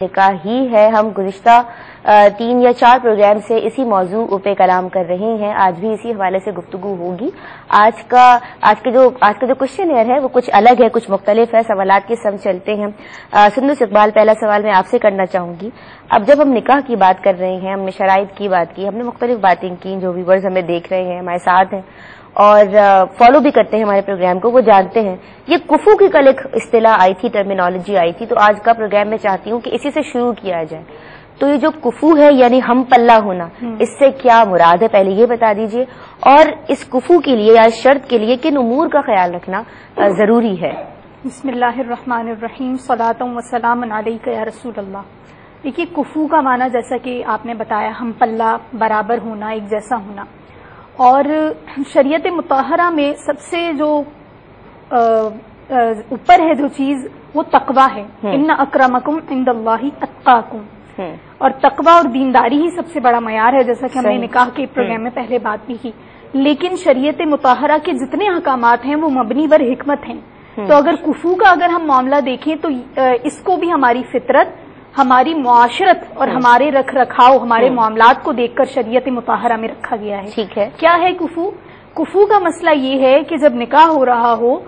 نکاح ہی ہے. ہم گزشتہ 3 یا 4 پروگرام سے اسی موضوع پہ کلام کر رہے ہیں. آج بھی اسی حوالے سے گفتگو ہوگی. آج کا جو کوشچن ہے وہ کچھ الگ ہے, کچھ مختلف ہے. سوالات کے سم چلتے ہیں. سندس اقبال, پہلا سوال میں آپ سے کرنا چاہوں گی. اب جب ہم نکاح کی بات کر رہے ہیں, ہم نے شرائط کی بات کی, ہم نے مختلف باتیں کی. جو ویورز ہمیں دیکھ رہے ہیں, ہمارے ساتھ ہیں اور فالو بھی کرتے ہیں ہمارے پروگرام کو, وہ جانتے ہیں. یہ کفو کی کل ایک اصطلاح آئی تھی, ٹرمینالوجی آئی تھی, تو آج کا پروگرام میں چاہتی ہوں کہ اسی سے شروع کیا جائے. تو یہ جو کفو ہے یعنی ہم پلہ ہونا, اس سے کیا مراد ہے, پہلے یہ بتا دیجئے. اور اس کفو کے لیے یا اس شرط کے لیے کن امور کا خیال رکھنا ضروری ہے؟ بسم اللہ الرحمن الرحیم, صلاۃ و سلام علیک یا رسول اللہ. دیکھیے, کفو کا معنی جیسا کہ آپ نے بتایا, ہم پلہ, برابر ہونا, ایک جیسا ہونا. اور شریعت مطہرہ میں سب سے جو اوپر ہے جو چیز, وہ تقویٰ ہے. ان اکرمکم عند اللہ اتقاکم. اور تقویٰ اور دینداری ہی سب سے بڑا معیار ہے, جیسا کہ ہم نے نکاح کے پروگرام میں پہلے بات بھی کی. لیکن شریعت مطہرہ کے جتنے احکامات ہیں وہ مبنی بر حکمت ہیں. تو اگر کفو کا اگر ہم معاملہ دیکھیں تو اس کو بھی ہماری فطرت, ہماری معاشرت اور ہمارے رکھ رکھاؤ, ہمارے معاملات کو دیکھ کر شریعت مطہرہ میں رکھا گیا ہے. ٹھیک ہے. کیا ہے کفو؟ کفو کا مسئلہ یہ ہے کہ جب نکاح ہو رہا ہو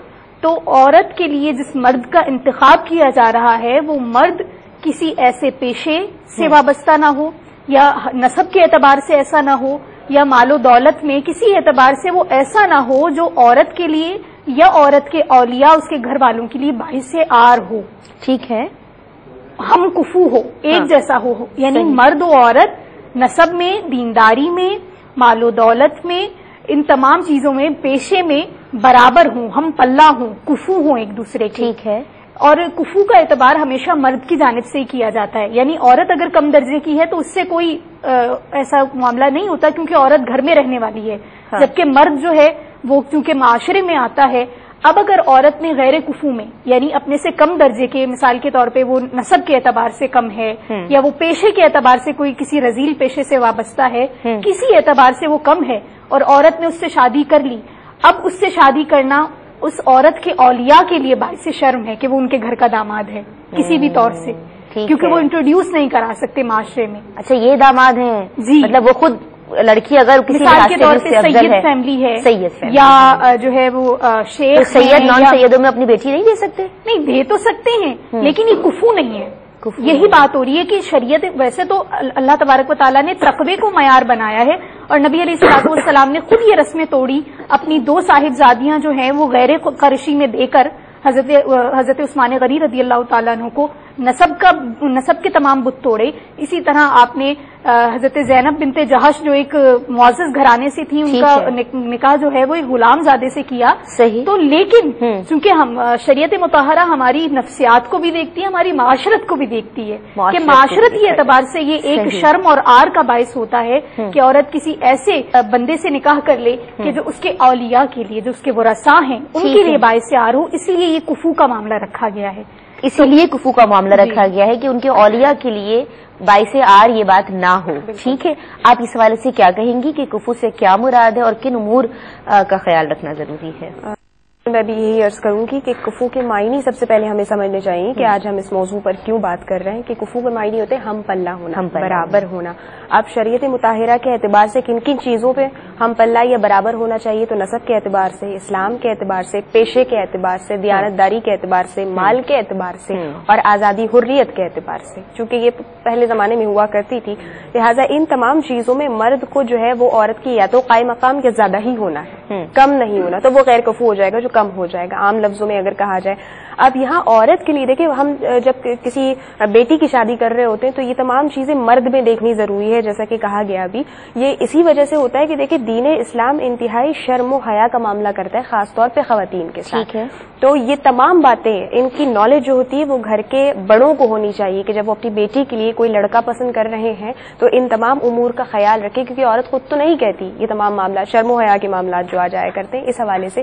تو عورت کے لیے جس مرد کا انتخاب کیا جا رہا ہے وہ مرد کسی ایسے پیشے سے وابستہ نہ ہو, یا نسب کے اعتبار سے ایسا نہ ہو, یا مال و دولت میں کسی اعتبار سے وہ ایسا نہ ہو جو عورت کے لیے یا عورت کے اولیاء, اس کے گھر والوں کے لیے باعث عار ہو. ٹھیک ہے. ہم کفو ہو, ایک جیسا ہو, یعنی مرد و عورت نسب میں, دینداری میں, مال و دولت میں, ان تمام چیزوں میں, پیشے میں برابر ہوں, ہم پلہ ہوں, کفو ہوں ایک دوسرے کے. ٹھیک ہے. اور کفو کا اعتبار ہمیشہ مرد کی جانب سے ہی کیا جاتا ہے. یعنی عورت اگر کم درجے کی ہے تو اس سے کوئی ایسا معاملہ نہیں ہوتا, کیونکہ عورت گھر میں رہنے والی ہے. جبکہ مرد جو ہے وہ کیونکہ معاشرے میں آتا ہے. اب اگر عورت نے غیر کفو میں, یعنی اپنے سے کم درجے کے, مثال کے طور پہ وہ نسب کے اعتبار سے کم ہے, یا وہ پیشے کے اعتبار سے کوئی کسی رذیل پیشے سے وابستہ ہے, کسی اعتبار سے وہ کم ہے, اور عورت نے اس سے شادی کر لی, اب اس سے شادی کرنا اس عورت کے اولیاء کے لیے باعث شرم ہے کہ وہ ان کے گھر کا داماد ہے کسی بھی طور سے, کیونکہ وہ انٹروڈیوس نہیں کرا سکتے معاشرے میں. اچھا, یہ داماد ہیں؟ جی, مطلب وہ خود لڑکی اگر کسی مثال کے طور پہ سید فیملی ہے, یا جو ہے وہ شیخ, سید نان سیدوں میں اپنی بیٹی نہیں دے سکتے؟ نہیں, دے تو سکتے ہیں, لیکن یہ کفو نہیں ہے. یہی بات ہو رہی ہے کہ شریعت, ویسے تو اللہ تبارک و تعالیٰ نے تقوی کو معیار بنایا ہے, اور نبی علیہ الصلوۃ والسلام نے خود یہ رسمیں توڑی. اپنی 2 صاحبزادیاں جو ہیں وہ غیر قرشی میں دے کر حضرت عثمان غنی رضی اللہ تعالیٰ عنہ کو نسب کے تمام بت توڑے. اسی طرح آپ نے حضرت زینب بنت جہش جو ایک معزز گھرانے سے تھی, ان کا نکاح جو ہے وہ ایک غلام زادے سے کیا. صحیح. تو لیکن چونکہ ہم شریعت مطہرہ ہماری نفسیات کو بھی دیکھتی ہے, ہماری معاشرت کو بھی دیکھتی ہے, کہ معاشرتی اعتبار سے یہ ایک شرم اور عار کا باعث ہوتا ہے کہ عورت کسی ایسے بندے سے نکاح کر لے کہ جو اس کے اولیاء کے لیے, جو اس کے ورثاء ہیں, ان کے لیے باعث عار ہو. اس لیے یہ کفو کا معاملہ رکھا گیا ہے. اسی لیے کفو کا معاملہ رکھا گیا ہے کہ ان کے اولیاء کے لیے باعث عار یہ بات نہ ہو. ٹھیک ہے. آپ اس حوالے سے کیا کہیں گی کہ کفو سے کیا مراد ہے اور کن امور کا خیال رکھنا ضروری ہے؟ میں بھی یہی عرض کروں گی کہ کفو کے معنی سب سے پہلے ہمیں سمجھنے چاہیے کہ آج ہم اس موضوع پر کیوں بات کر رہے ہیں. کہ کفو کے معنی ہوتے ہیں ہم پلہ ہونا, برابر ہونا. اب شریعت مطہرہ کے اعتبار سے کن کن چیزوں پہ ہم پلہ یا برابر ہونا چاہیے, تو نسب کے اعتبار سے, اسلام کے اعتبار سے, پیشے کے اعتبار سے, دیانتداری کے اعتبار سے, مال کے اعتبار سے, اور آزادی حریت کے اعتبار سے. چونکہ یہ پہلے زمانے میں ہوا کرتی تھی, لہٰذا ان تمام چیزوں میں مرد کو جو ہے وہ عورت کی یا تو قائم مقام یا زیادہ ہی ہونا ہے, کم نہیں ہونا. تو وہ غیر کفو ہو جائے گا جو کم ہو جائے گا, عام لفظوں میں اگر کہا جائے. اب یہاں عورت کے لیے دیکھیں, ہم جب کسی بیٹی کی شادی کر رہے ہوتے ہیں تو یہ تمام چیزیں مرد میں دیکھنی ضروری ہے, جیسا کہ کہا گیا ابھی. یہ اسی وجہ سے ہوتا ہے کہ دیکھیں دین اسلام انتہائی شرم و حیا کا معاملہ کرتا ہے, خاص طور پہ خواتین کے ساتھ. تو یہ تمام باتیں, ان کی نالج جو ہوتی ہے وہ گھر کے بڑوں کو ہونی چاہیے کہ جب وہ اپنی بیٹی کے لیے کوئی لڑکا پسند کر رہے ہیں تو ان تمام امور کا خیال رکھیں, کیونکہ عورت خود تو نہیں کہتی یہ تمام معاملات, شرم و حیا کے معاملات جو آ جایا کرتے ہیں. اس حوالے سے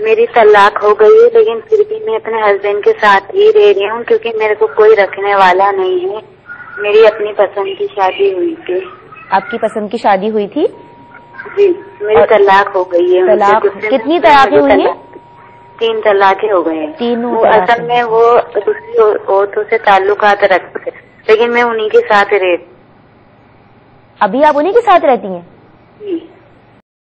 میری طلاق ہو گئی ہے لیکن پھر بھی میں اپنے ہسبینڈ کے ساتھ ہی رہ رہی ہوں کیونکہ میرے کو کوئی رکھنے والا نہیں ہے. میری اپنی پسند کی شادی ہوئی تھی. آپ کی پسند کی شادی ہوئی تھی؟ جی میری طلاق ہو گئی ہے. طلاق کتنی طلاقیں ہوئی ہیں؟ 3 طلاقیں ہو گئے ہیں. تینوں اصل میں وہ دوسری عورتوں سے تعلقات رکھتے لیکن میں انہی کے ساتھ رہتی. ابھی آپ انہی کے ساتھ رہتی ہیں؟ جی.